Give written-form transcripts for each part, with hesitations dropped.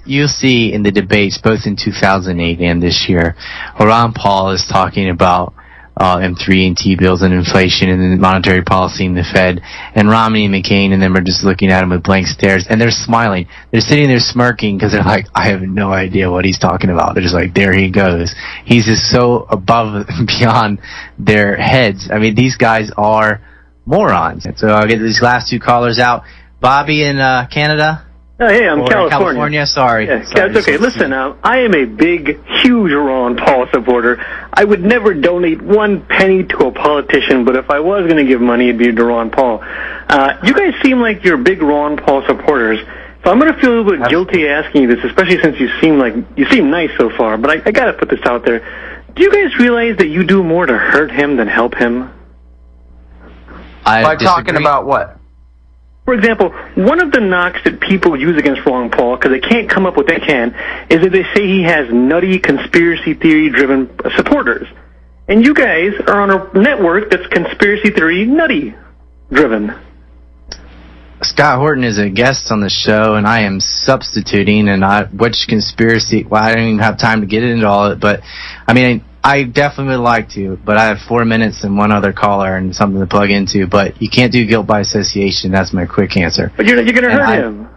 you'll see in the debates, both in 2008 and this year, Ron Paul is talking about M3 and T-bills and inflation and monetary policy in the Fed, and Romney and McCain and them are just looking at him with blank stares, and they're smiling. They're sitting there smirking because they're like, I have no idea what he's talking about. They're just like, there he goes. He's just so above and beyond their heads. I mean, these guys are morons. So I'll get these last two callers out. Bobby in Canada? Oh, hey, I'm California. Sorry. Yeah, it's okay. Listen, I am a big, huge Ron Paul supporter. I would never donate 1 penny to a politician, but if I was going to give money, it'd be to Ron Paul. You guys seem like you're big Ron Paul supporters, so I'm going to feel a little bit guilty asking you this, especially since you seem nice so far, but I got to put this out there. Do you guys realize that you do more to hurt him than help him? By talking about what? For example, one of the knocks that people use against Ron Paul, because they can't come up with what they can, is that they say he has nutty conspiracy theory-driven supporters. And you guys are on a network that's conspiracy theory nutty-driven. Scott Horton is a guest on the show, and I am substituting, and which conspiracy, well, I don't even have time to get into all of it, but, I mean, I definitely would like to, but I have 4 minutes and one other caller and something to plug into. But you can't do guilt by association. That's my quick answer. But you're going to hurt him.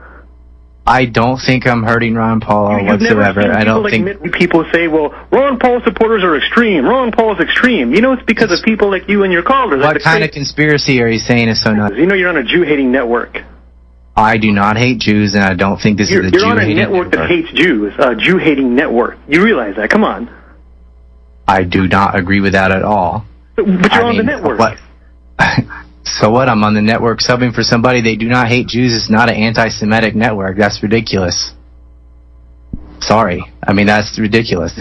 I don't think I'm hurting Ron Paul whatsoever. I don't think people say, "Well, Ron Paul supporters are extreme. Ron Paul's extreme." You know, it's because of people like you and your callers. What kind of conspiracy are you saying is so nuts? You know, you're on a Jew-hating network. I do not hate Jews, and I don't think this is a Jew-hating network. You're on a network that hates Jews. A Jew-hating network. You realize that? Come on. I do not agree with that at all. But you're on the network. What? So what? I'm on the network subbing for somebody. They do not hate Jews. It's not an anti-Semitic network. That's ridiculous. Sorry. I mean, that's ridiculous.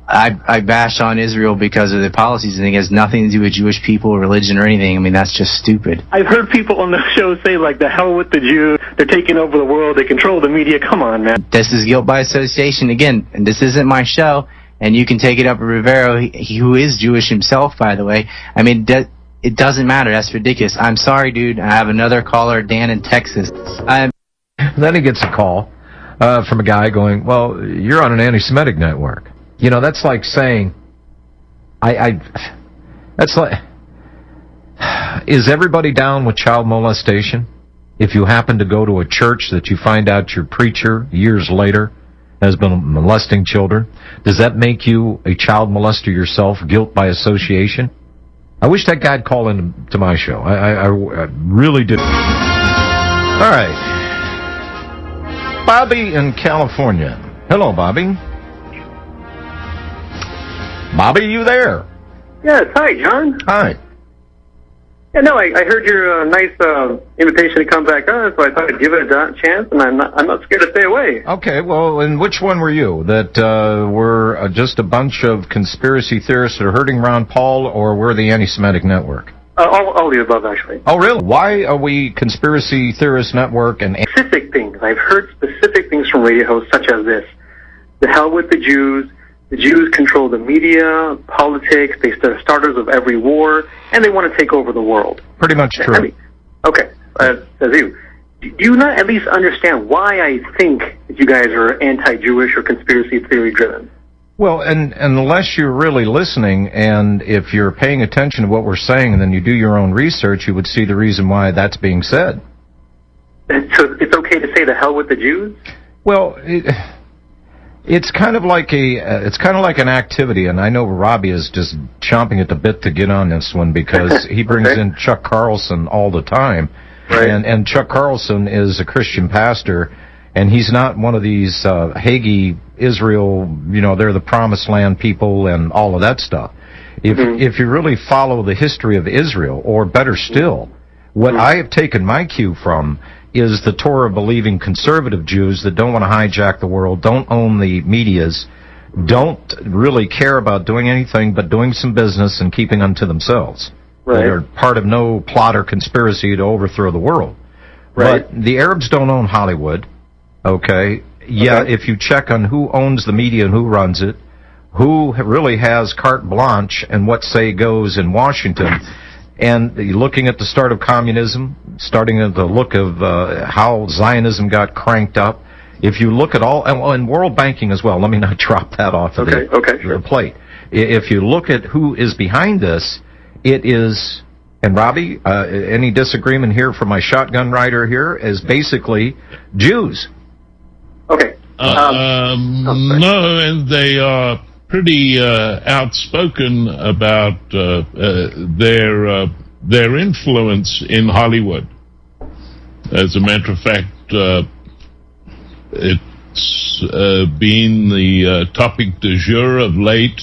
I bash on Israel because of the policies, and it has nothing to do with Jewish people or religion or anything. I mean, that's just stupid. I've heard people on the show say, like, the hell with the Jews. They're taking over the world. They control the media. Come on, man. This is guilt by association. Again, and this isn't my show. And you can take it up with Rivero, who is Jewish himself, by the way. I mean, it doesn't matter. That's ridiculous. I'm sorry, dude. I have another caller, Dan in Texas. Then he gets a call from a guy going, well, you're on an anti-Semitic network. You know, that's like saying, that's like, is everybody down with child molestation? If you happen to go to a church that you find out your preacher years later has been molesting children, does that make you a child molester yourself, guilt by association? I wish that guy'd call in to my show. I really did. All right. Bobby in California. Hello, Bobby. Bobby, you there? Yes. Hi, John. Hi. Yeah, no, I heard your nice invitation to come back on, so I thought I'd give it a chance, and I'm not scared to stay away. Okay, well, and which one were you? That were just a bunch of conspiracy theorists that are hurting Ron Paul, or were the anti-Semitic network? All the above, actually. Oh, really? Why are we conspiracy theorist network and specific things? I've heard specific things from radio hosts such as this: the hell with the Jews. The Jews control the media, politics, they're the starters of every war, and they want to take over the world. Pretty much true. I mean, okay, says you. Do you not at least understand why I think that you guys are anti-Jewish or conspiracy theory-driven? Well, and unless you're really listening, and if you're paying attention to what we're saying, and then you do your own research, you would see the reason why that's being said. So it's okay to say the hell with the Jews? Well, it's kind of like an activity, and I know Robbie is just chomping at the bit to get on this one because he brings in Chuck Carlson all the time, right. and Chuck Carlson is a Christian pastor, and he's not one of these Hagee Israel, you know, they're the promised land people and all of that stuff. If you really follow the history of Israel, or better still, what I have taken my cue from is the Torah-believing conservative Jews that don't want to hijack the world, don't own the medias, don't really care about doing anything but doing some business and keeping unto themselves. Right. They're part of no plot or conspiracy to overthrow the world. Right. But the Arabs don't own Hollywood, okay? Yeah, Okay. if you check on who owns the media and who runs it, who really has carte blanche and what say goes in Washington, and looking at the start of communism, starting at the look of how Zionism got cranked up, If you look at all, and world banking as well, let me not drop that off of the plate. If you look at who is behind this, it is, and Robbie, any disagreement here from my shotgun rider here, is basically Jews. Okay. No, and they are pretty outspoken about their influence in Hollywood. As a matter of fact, it's been the topic du jour of late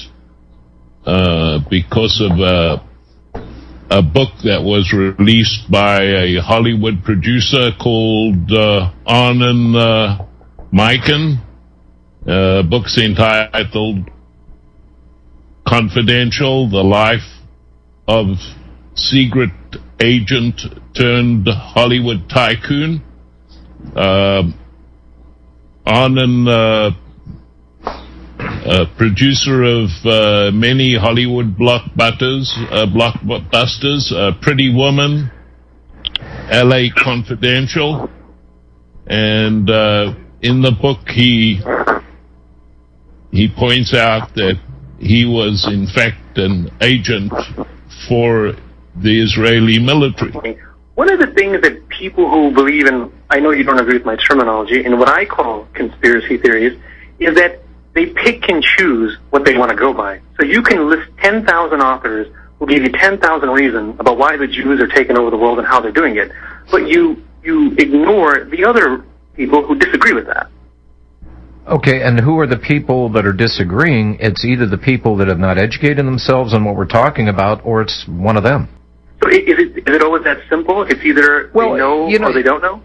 because of a book that was released by a Hollywood producer called Arnon Mikan. Book's entitled Confidential: The Life of Secret Agent turned Hollywood Tycoon. Arnon, producer of many Hollywood blockbusters, Pretty Woman, L.A. Confidential, and in the book he points out that he was in fact an agent for the Israeli military. One of the things that people who believe in, I know you don't agree with my terminology, in what I call conspiracy theories, is that they pick and choose what they want to go by. So you can list 10,000 authors who give you 10,000 reasons about why the Jews are taking over the world and how they're doing it, but you ignore the other people who disagree with that. Okay, and who are the people that are disagreeing? It's either the people that have not educated themselves on what we're talking about, or it's one of them. So is it always that simple? It's either they know or they don't know?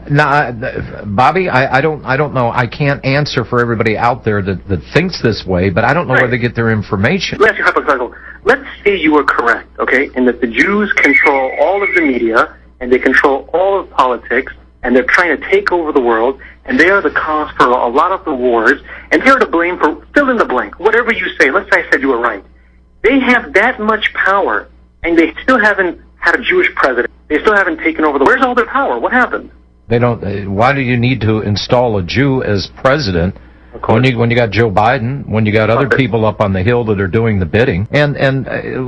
No, Bobby, I don't know. I can't answer for everybody out there that thinks this way, but I don't know where they get their information. Let's ask you hypothetical. Let's say you are correct, okay, and that the Jews control all of the media, and they control all of politics, and they're trying to take over the world, and they are the cause for a lot of the wars, and they're to blame for fill in the blank. Whatever you say, let's say I said you were right. They have that much power, and they still haven't had a Jewish president. They still haven't taken over the world. Where's all their power? What happened? They don't. Why do you need to install a Jew as president when you got Joe Biden, when you got other people up on the Hill that are doing the bidding? And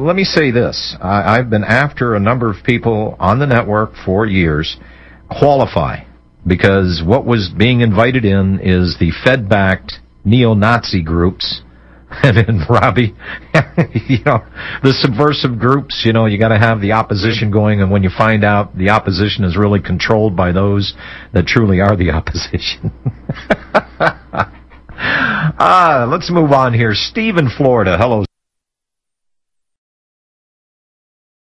let me say this: I've been after a number of people on the network for years. Qualify, because what was being invited in is the Fed-backed neo-Nazi groups. And then, Robbie, the subversive groups, you got to have the opposition going, and when you find out the opposition is really controlled by those that truly are the opposition. Let's move on here. Steve in Florida. Hello.